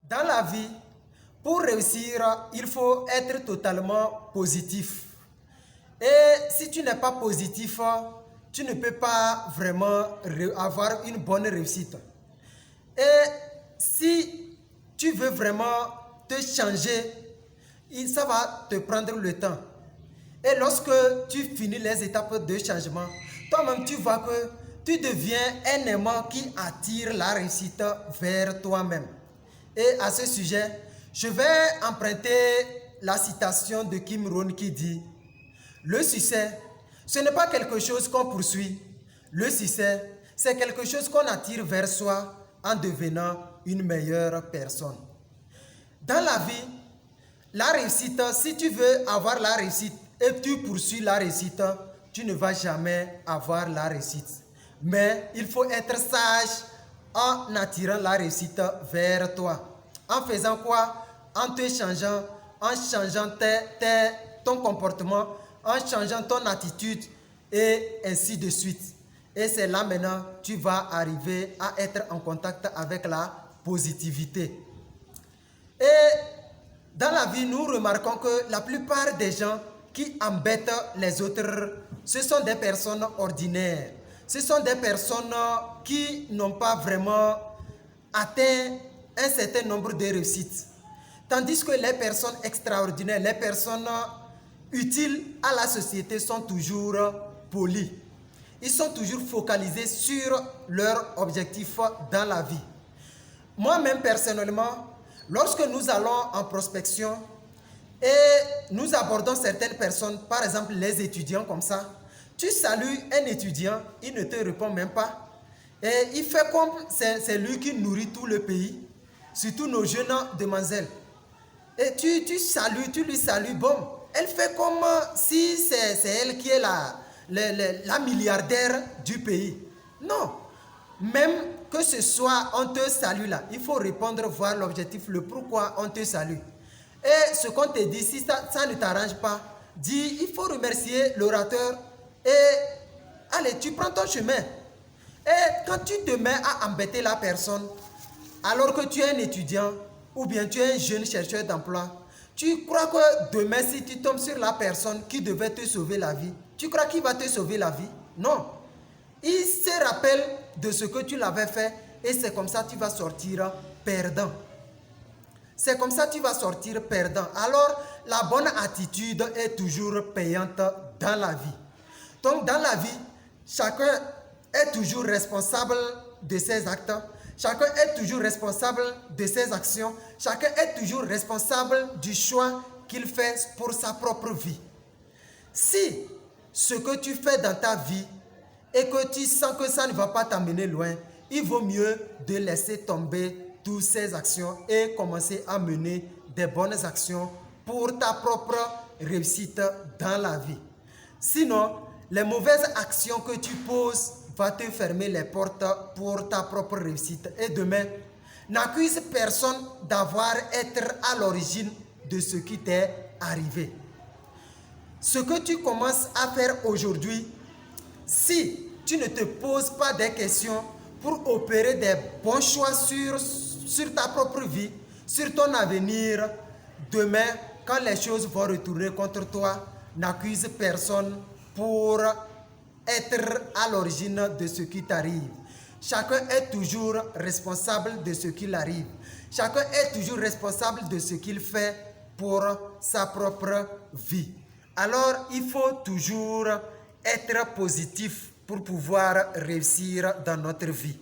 Dans la vie, pour réussir, il faut être totalement positif. Et si tu n'es pas positif, tu ne peux pas vraiment avoir une bonne réussite. Et si tu veux vraiment te changer, ça va te prendre le temps. Et lorsque tu finis les étapes de changement, toi-même tu vois que tu deviens un aimant qui attire la réussite vers toi-même. Et à ce sujet, je vais emprunter la citation de Kim Rohn qui dit: le succès, ce n'est pas quelque chose qu'on poursuit. Le succès, c'est quelque chose qu'on attire vers soi en devenant une meilleure personne. Dans la vie, la réussite, si tu veux avoir la réussite et tu poursuis la réussite, tu ne vas jamais avoir la réussite. Mais il faut être sage en attirant la réussite vers toi. En faisant quoi? En te changeant, en changeant ton comportement, en changeant ton attitude et ainsi de suite. Et c'est là maintenant que tu vas arriver à être en contact avec la positivité. Et dans la vie, nous remarquons que la plupart des gens qui embêtent les autres, ce sont des personnes ordinaires. Ce sont des personnes qui n'ont pas vraiment atteint un certain nombre de réussites. Tandis que les personnes extraordinaires, les personnes utiles à la société sont toujours polies. Ils sont toujours focalisés sur leur objectif dans la vie. Moi-même personnellement, lorsque nous allons en prospection et nous abordons certaines personnes, par exemple les étudiants comme ça, tu salues un étudiant, il ne te répond même pas. Et il fait comme c'est lui qui nourrit tout le pays, surtout nos jeunes demoiselles. Et tu lui salues, bon, elle fait comme si c'est elle qui est la milliardaire du pays. Non, même que ce soit on te salue là, il faut répondre, voir l'objectif, le pourquoi on te salue. Et ce qu'on te dit, si ça ne t'arrange pas, dis, il faut remercier l'orateur et allez, tu prends ton chemin. Et quand tu te mets à embêter la personne, alors que tu es un étudiant ou bien tu es un jeune chercheur d'emploi, tu crois que demain si tu tombes sur la personne qui devait te sauver la vie, tu crois qu'il va te sauver la vie? Non. Il se rappelle de ce que tu l'avais fait et c'est comme ça que tu vas sortir perdant. C'est comme ça que tu vas sortir perdant. Alors, la bonne attitude est toujours payante dans la vie. Donc, dans la vie, chacun est toujours responsable de ses actes. Chacun est toujours responsable de ses actions. Chacun est toujours responsable du choix qu'il fait pour sa propre vie. Si ce que tu fais dans ta vie et que tu sens que ça ne va pas t'amener loin, il vaut mieux de laisser tomber toutes ces actions et commencer à mener des bonnes actions pour ta propre réussite dans la vie. Sinon, les mauvaises actions que tu poses vont te fermer les portes pour ta propre réussite. Et demain, n'accuse personne d'avoir été à l'origine de ce qui t'est arrivé. Ce que tu commences à faire aujourd'hui, si tu ne te poses pas des questions pour opérer des bons choix sur ta propre vie, sur ton avenir, demain, quand les choses vont retourner contre toi, n'accuse personne pour être à l'origine de ce qui t'arrive. Chacun est toujours responsable de ce qu'il arrive. Chacun est toujours responsable de ce qu'il fait pour sa propre vie. Alors, il faut toujours être positif pour pouvoir réussir dans notre vie.